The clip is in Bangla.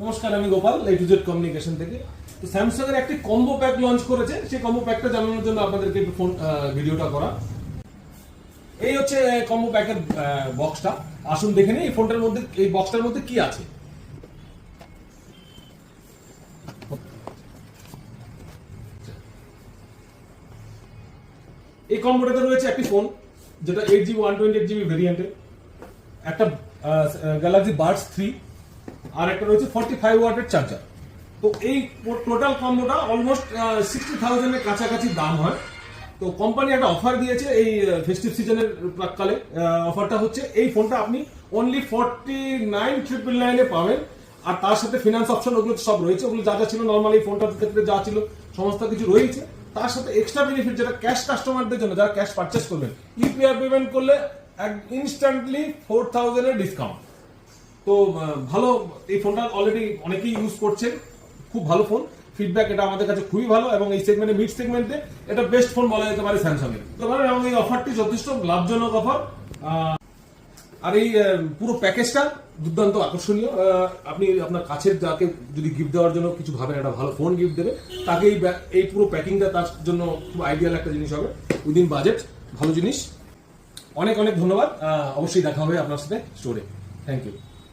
নমস্কার, আমি Gopal A to Z communication থেকে। তো স্যামসাং এর একটি কম্বো প্যাক লঞ্চ করেছে, সেই কম্বো প্যাকটা জানানোর জন্য আপনাদেরকে একটু ফোন ভিডিওটা করা। এই হচ্ছে কম্বো প্যাকের বক্সটা। আসুন দেখে নিই এই ফোনটার মধ্যে, এই বক্সটার মধ্যে কি আছে। এই কম্বোটাতে রয়েছে একটি ফোন, যেটা 8GB 128GB ভেরিয়েন্টের, একটা গ্যালাক্সি বাডস 3, আর একটা রয়েছে 45 ওয়াটের চার্জার। তো এই টোটাল কম্বোটা অলমোস্ট 60,000 এর কাছাকাছি দাম হয়। তো কোম্পানি একটা অফার দিয়েছে এই ফেস্টিভ সিজনের প্রাককালে। অফারটা হচ্ছে এই ফোনটা আপনি অনলি 49,999 এ পাবেন, আর তার সাথে ফিনান্স অপশন ওগুলো সব রয়েছে। ওগুলো যা যা ছিল নর্মাল এই ফোনটার ক্ষেত্রে যা ছিল সমস্ত কিছু রয়েছে। তার সাথে এক্সট্রা বেনিফিট, যেটা ক্যাশ কাস্টমারদের জন্য, যারা ক্যাশ পারচেস করবেন, ইউপিআই পেমেন্ট করলে ইনস্ট্যান্টলি 4,000 এর ডিসকাউন্ট। তো ভালো, এই ফোনটা অলরেডি অনেকেই ইউজ করছেন, খুব ভালো ফোন। ফিডব্যাক এটা আমাদের কাছে খুবই ভালো, এবং এই সেগমেন্টে, মিড সেগমেন্টে এটা বেস্ট ফোন বলা যেতে পারে স্যামসাং এর। এবং এই অফারটি যথেষ্ট লাভজনক অফার। আর এই পুরো প্যাকেজটা দুর্দান্ত আকর্ষণীয়। আপনি আপনার কাছের যাকে যদি গিফট দেওয়ার জন্য কিছু ভাবেন, একটা ভালো ফোন গিফট দেবে, তাকে এই পুরো প্যাকিংটা তার জন্য খুব আইডিয়াল একটা জিনিস হবে, উইদিন বাজেট, ভালো জিনিস। অনেক অনেক ধন্যবাদ। অবশ্যই দেখা হবে আপনার সাথে স্টোরে। Thank you.